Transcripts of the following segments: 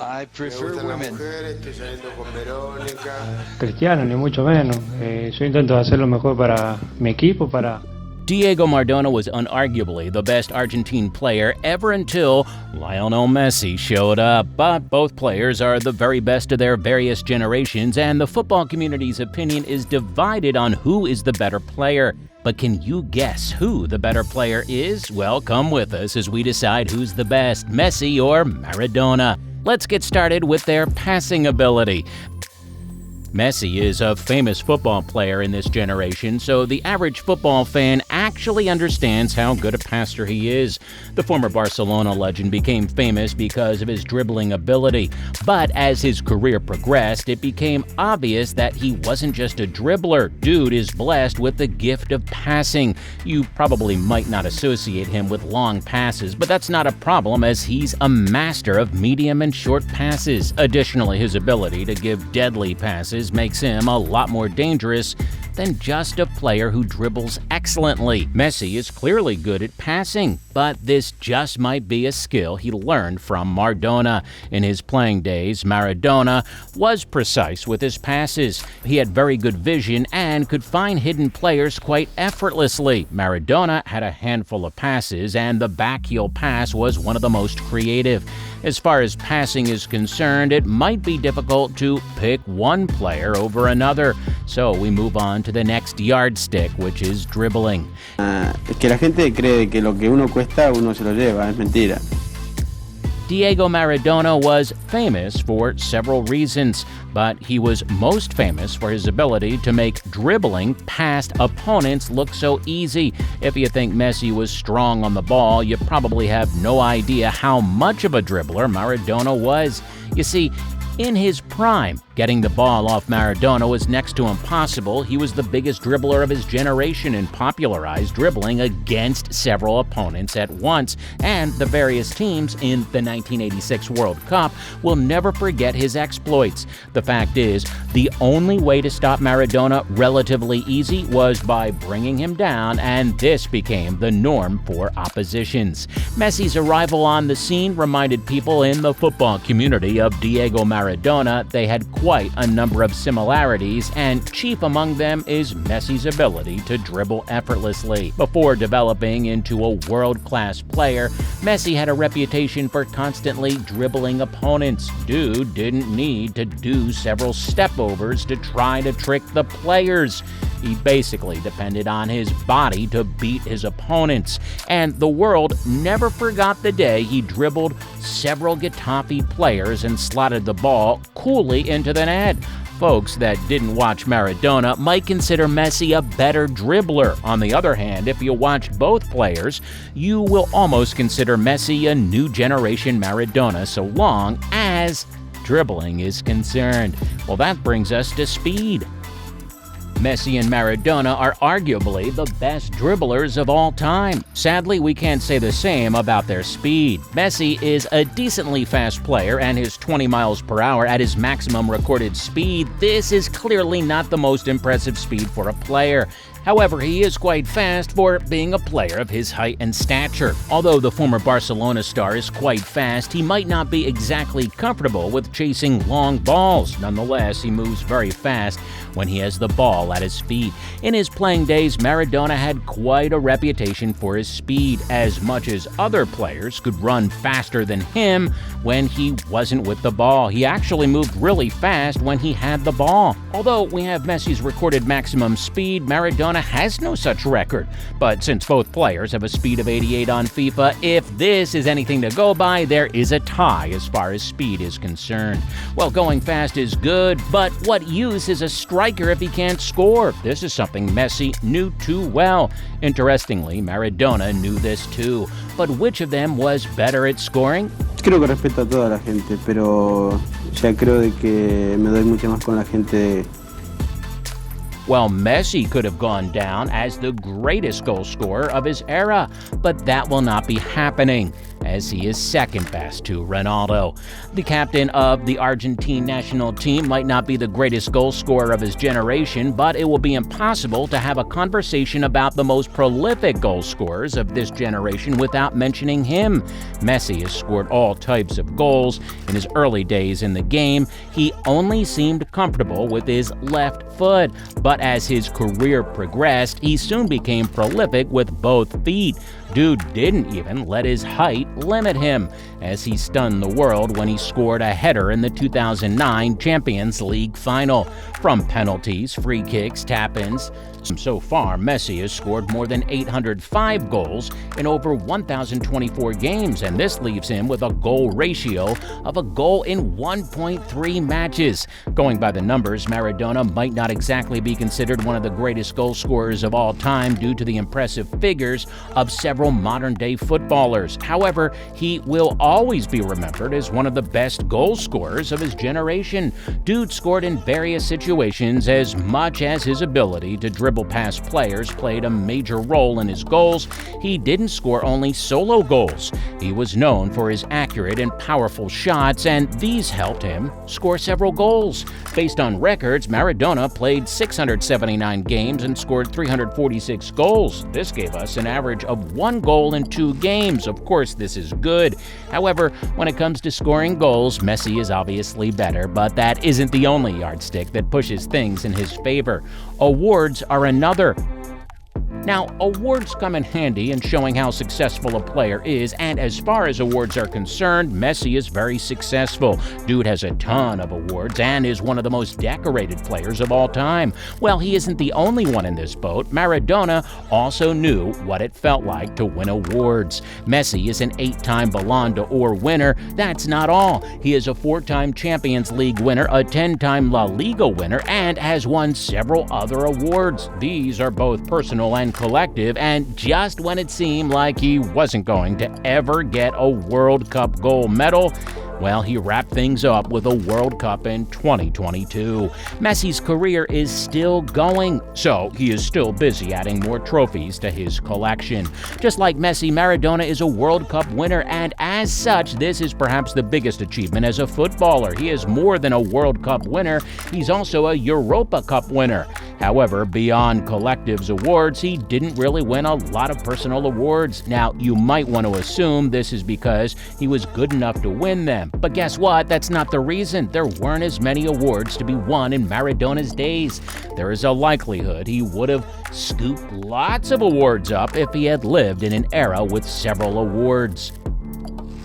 I prefer women. Cristiano, ni mucho menos. Yo intento hacer lo mejor para mi equipo, para... Diego Maradona was unarguably the best Argentine player ever until Lionel Messi showed up. But both players are the very best of their various generations, and the football community's opinion is divided on who is the better player. But can you guess who the better player is? Well, come with us as we decide who's the best, Messi or Maradona. Let's get started with their passing ability. Messi is a famous football player in this generation, so the average football fan actually understands how good a passer he is. The former Barcelona legend became famous because of his dribbling ability, but as his career progressed, it became obvious that he wasn't just a dribbler. Dude is blessed with the gift of passing. You probably might not associate him with long passes, but that's not a problem as he's a master of medium and short passes. Additionally, his ability to give deadly passes makes him a lot more dangerous than just a player who dribbles excellently. Messi is clearly good at passing, but this just might be a skill he learned from Maradona. In his playing days, Maradona was precise with his passes. He had very good vision and could find hidden players quite effortlessly. Maradona had a handful of passes, and the backheel pass was one of the most creative. As far as passing is concerned, it might be difficult to pick one player over another. So we move on to the next yardstick, which is dribbling. Que la gente cree que lo que uno cuesta uno se lo lleva, es mentira. Diego Maradona was famous for several reasons, but he was most famous for his ability to make dribbling past opponents look so easy. If you think Messi was strong on the ball, you probably have no idea how much of a dribbler Maradona was. You see, in his prime, getting the ball off Maradona was next to impossible. He was the biggest dribbler of his generation and popularized dribbling against several opponents at once, and the various teams in the 1986 World Cup will never forget his exploits. The fact is, the only way to stop Maradona relatively easy was by bringing him down, and this became the norm for oppositions. Messi's arrival on the scene reminded people in the football community of Diego Maradona. They had quite a number of similarities, and chief among them is Messi's ability to dribble effortlessly. Before developing into a world-class player, Messi had a reputation for constantly dribbling opponents. Dude didn't need to do several step-overs to try to trick the players. He basically depended on his body to beat his opponents, and the world never forgot the day he dribbled several Getafe players and slotted the ball coolly into the net. Folks that didn't watch Maradona might consider Messi a better dribbler. On the other hand, if you watch both players, you will almost consider Messi a new generation Maradona so long as dribbling is concerned. Well, that brings us to speed. Messi and Maradona are arguably the best dribblers of all time. Sadly, we can't say the same about their speed. Messi is a decently fast player, and his 20 miles per hour at his maximum recorded speed, this is clearly not the most impressive speed for a player. However, he is quite fast for being a player of his height and stature. Although the former Barcelona star is quite fast, he might not be exactly comfortable with chasing long balls. Nonetheless, he moves very fast when he has the ball at his feet. In his playing days, Maradona had quite a reputation for his speed. As much as other players could run faster than him when he wasn't with the ball, he actually moved really fast when he had the ball. Although we have Messi's recorded maximum speed, Maradona has no such record. But since both players have a speed of 88 on FIFA, if this is anything to go by, there is a tie as far as speed is concerned. Well, going fast is good, but what use is a striker if he can't score? This is something Messi knew too well. Interestingly, Maradona knew this too. But which of them was better at scoring? Creo que respeto a toda la gente, pero ya creo de que me doy mucho más con la gente. Well, Messi could have gone down as the greatest goal scorer of his era, but that will not be happening. as he is second best to Ronaldo. The captain of the Argentine national team might not be the greatest goal scorer of his generation, but it will be impossible to have a conversation about the most prolific goal scorers of this generation without mentioning him. Messi has scored all types of goals. In his early days in the game, he only seemed comfortable with his left foot, but as his career progressed, he soon became prolific with both feet. Dude didn't even let his height limit him, as he stunned the world when he scored a header in the 2009 Champions League final. From penalties, free kicks, tap-ins, so far, Messi has scored more than 805 goals in over 1,024 games, and this leaves him with a goal ratio of a goal in 1.3 matches. Going by the numbers, Maradona might not exactly be considered one of the greatest goal scorers of all time due to the impressive figures of several modern-day footballers. However, he will always be remembered as one of the best goal scorers of his generation. Dude scored in various situations as much as his ability to dribble past players played a major role in his goals. He didn't score only solo goals. He was known for his accurate and powerful shots, and these helped him score several goals. Based on records, Maradona played 679 games and scored 346 goals. This gave us an average of 1 goal in 2 games. Of course, this is good. However, when it comes to scoring goals, Messi is obviously better, but that isn't the only yardstick that pushes things in his favor. Awards are another. Now, awards come in handy in showing how successful a player is, and as far as awards are concerned, Messi is very successful. Dude has a ton of awards and is one of the most decorated players of all time. Well, he isn't the only one in this boat. Maradona also knew what it felt like to win awards. Messi is an 8-time Ballon d'Or winner. That's not all. He is a 4-time Champions League winner, a 10-time La Liga winner, and has won several other awards. These are both personal and collective, and just when it seemed like he wasn't going to ever get a World Cup gold medal, well, he wrapped things up with a World Cup in 2022. Messi's career is still going, so he is still busy adding more trophies to his collection. Just like Messi, Maradona is a World Cup winner, and as such, this is perhaps the biggest achievement as a footballer. He is more than a World Cup winner, he's also a Europa Cup winner. However, beyond collectives awards, he didn't really win a lot of personal awards. Now, you might want to assume this is because he was good enough to win them. But guess what? That's not the reason. There weren't as many awards to be won in Maradona's days. There is a likelihood he would have scooped lots of awards up if he had lived in an era with several awards.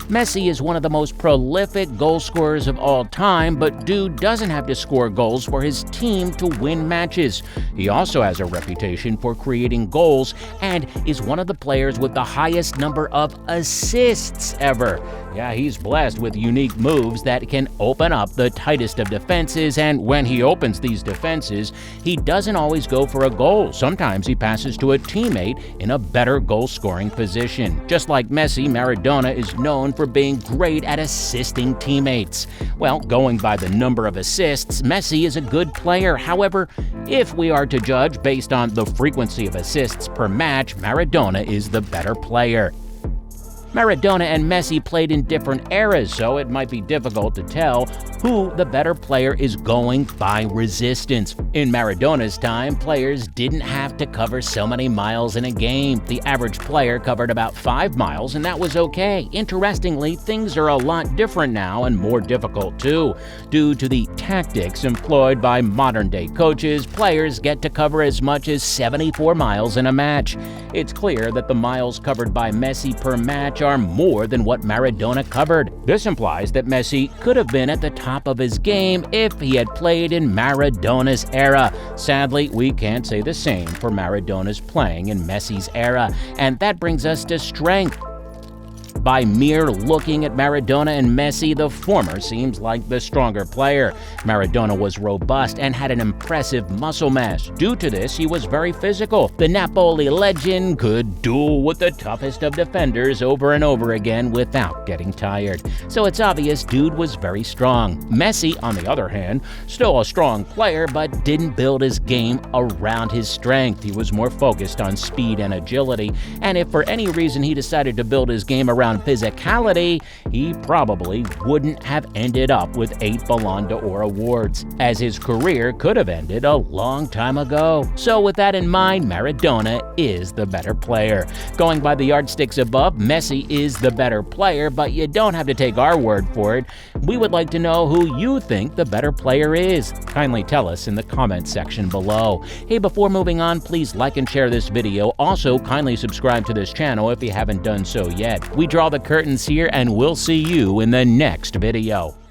Messi is one of the most prolific goal scorers of all time, but dude doesn't have to score goals for his team to win matches. He also has a reputation for creating goals and is one of the players with the highest number of assists ever. Yeah, he's blessed with unique moves that can open up the tightest of defenses, and when he opens these defenses, he doesn't always go for a goal. Sometimes he passes to a teammate in a better goal-scoring position. Just like Messi, Maradona is known for being great at assisting teammates. Well, going by the number of assists, Messi is a good player. However, if we are to judge based on the frequency of assists per match, Maradona is the better player. Maradona and Messi played in different eras, so it might be difficult to tell who the better player is going by resistance. In Maradona's time, players didn't have to cover so many miles in a game. The average player covered about 5 miles, and that was okay. Interestingly, things are a lot different now and more difficult too. Due to the tactics employed by modern-day coaches, players get to cover as much as 74 miles in a match. It's clear that the miles covered by Messi per match are more than what Maradona covered. This implies that Messi could have been at the top of his game if he had played in Maradona's era. Sadly, we can't say the same for Maradona's playing in Messi's era, and that brings us to strength. By mere looking at Maradona and Messi, the former seems like the stronger player. Maradona was robust and had an impressive muscle mass. Due to this, he was very physical. The Napoli legend could duel with the toughest of defenders over and over again without getting tired. So it's obvious dude was very strong. Messi, on the other hand, still a strong player, but didn't build his game around his strength. He was more focused on speed and agility, and if for any reason he decided to build his game around all-around physicality, he probably wouldn't have ended up with 8 Ballon d'Or awards, as his career could have ended a long time ago. So with that in mind, Maradona is the better player. Going by the yardsticks above, Messi is the better player, but you don't have to take our word for it. We would like to know who you think the better player is. Kindly tell us in the comments section below. Hey, before moving on, please like and share this video. Also, kindly subscribe to this channel if you haven't done so yet. We draw the curtains here, and we'll see you in the next video.